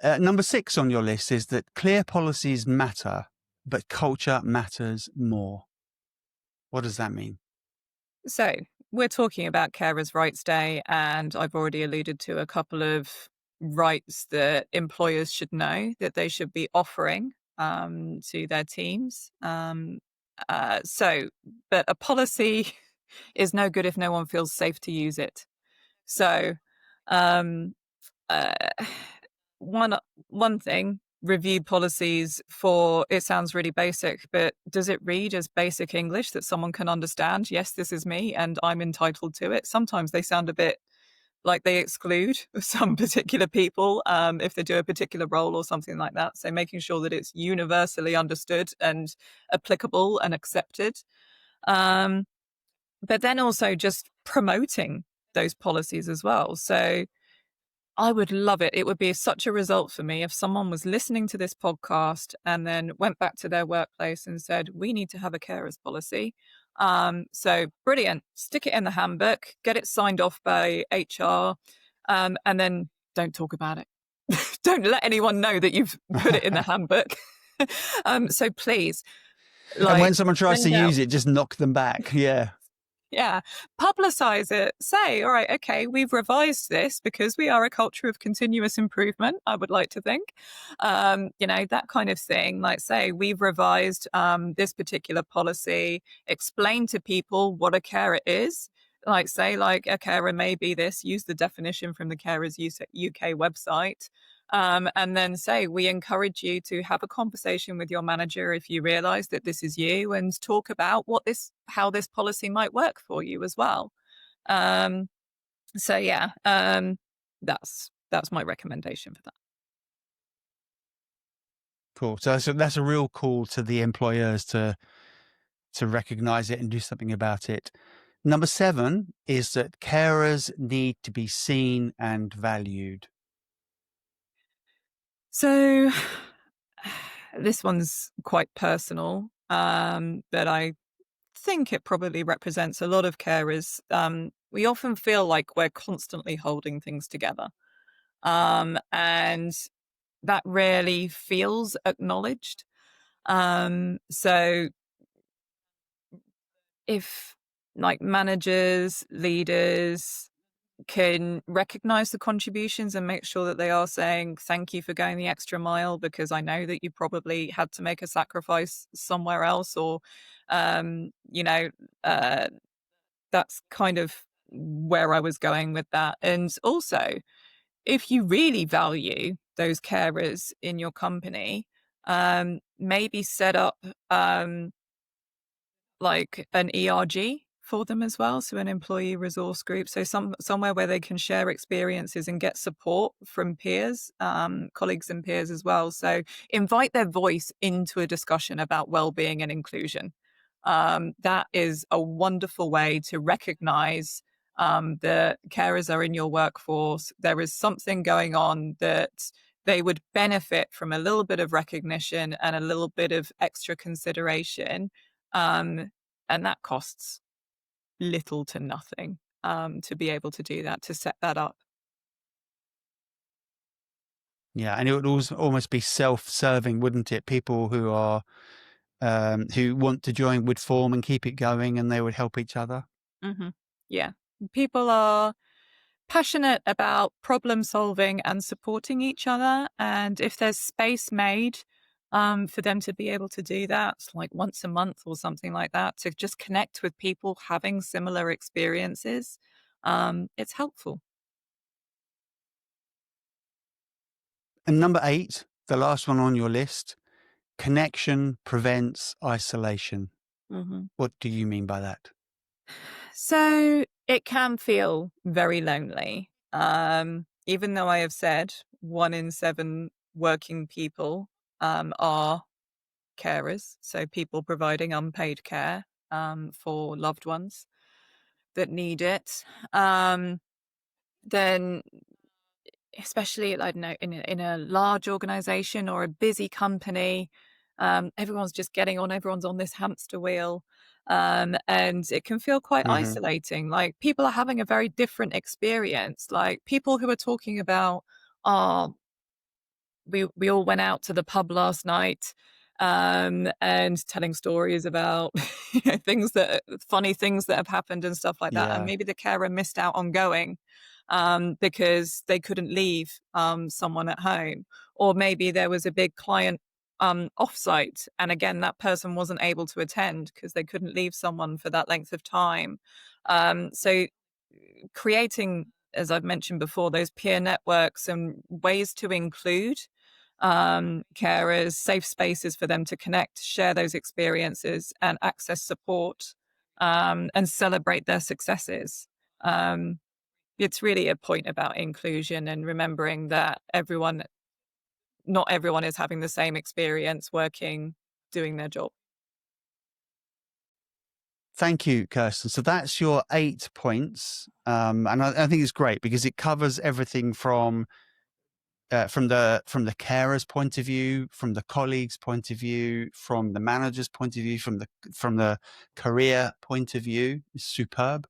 Number 6 on your list is that clear policies matter, but culture matters more. What does that mean? So we're talking about Carers' Rights Day, and I've already alluded to a couple of rights that employers should know that they should be offering to their teams. But a policy is no good if no one feels safe to use it. So, um, uh, one one thing, review policies for, it sounds really basic, but does it read as basic English that someone can understand? Yes, this is me and I'm entitled to it. Sometimes they sound a bit like they exclude some particular people if they do a particular role or something like that. So making sure that it's universally understood and applicable and accepted. Um, but then also just promoting those policies as well. So I would love it. It would be such a result for me if someone was listening to this podcast and then went back to their workplace and said, we need to have a carers policy. So brilliant. Stick it in the handbook, get it signed off by HR, and then don't talk about it. Don't let anyone know that you've put it in the handbook. So please, And when like, someone tries to send out. use it, just knock them back. Yeah. Yeah, publicize it. Say, all right, okay, we've revised this because we are a culture of continuous improvement, I would like to think. That kind of thing. Like, say, we've revised this particular policy, explain to people what a carer is. Like, say, like a carer may be this, use the definition from the Carers UK website. And then say, we encourage you to have a conversation with your manager if you realize that this is you, and talk about how this policy might work for you as well. Um, that's my recommendation for that. Cool. So that's a real call to the employers to recognize it and do something about it. Number 7 is that carers need to be seen and valued. So this one's quite personal, but I think it probably represents a lot of carers. We often feel like we're constantly holding things together. And that rarely feels acknowledged. So if like managers, leaders can recognize the contributions and make sure that they are saying, thank you for going the extra mile, because I know that you probably had to make a sacrifice somewhere else, or, um, you know, uh, that's kind of where I was going with that. And also, if you really value those carers in your company, maybe set up like an ERG for them as well, so an employee resource group, so somewhere where they can share experiences and get support from peers, colleagues and peers as well. So invite their voice into a discussion about well-being and inclusion. That is a wonderful way to recognize that carers are in your workforce. There is something going on that they would benefit from, a little bit of recognition and a little bit of extra consideration. And that costs little to nothing to be able to do that, to set that up. Yeah, and it would almost be self-serving, wouldn't it? People who are who want to join would form and keep it going, and they would help each other. Mm-hmm. Yeah. People are passionate about problem solving and supporting each other. And if there's space made for them to be able to do that, like once a month or something like that, to just connect with people having similar experiences, it's helpful. And number 8, the last one on your list, connection prevents isolation. Mm-hmm. What do you mean by that? So it can feel very lonely. Even though I have said 1 in 7 working people are carers, so people providing unpaid care for loved ones that need it. Then, especially, I don't know, in a large organization or a busy company, everyone's just getting on. Everyone's on this hamster wheel. And it can feel quite Hmm. isolating. Like, people are having a very different experience. Like, people who are talking about, oh, we all went out to the pub last night, and telling stories about funny things that have happened and stuff like that. And Yeah. maybe the carer missed out on going because they couldn't leave someone at home, or maybe there was a big client offsite, and again that person wasn't able to attend because they couldn't leave someone for that length of time. So creating, as I've mentioned before, those peer networks and ways to include carers, safe spaces for them to connect, share those experiences, and access support, and celebrate their successes. It's really a point about inclusion and remembering that not everyone is having the same experience working, doing their job. Thank you, Kirsten. So that's your 8 points, and I think it's great because it covers everything from the carer's point of view, from the colleague's point of view, from the manager's point of view, from the career point of view. It's superb.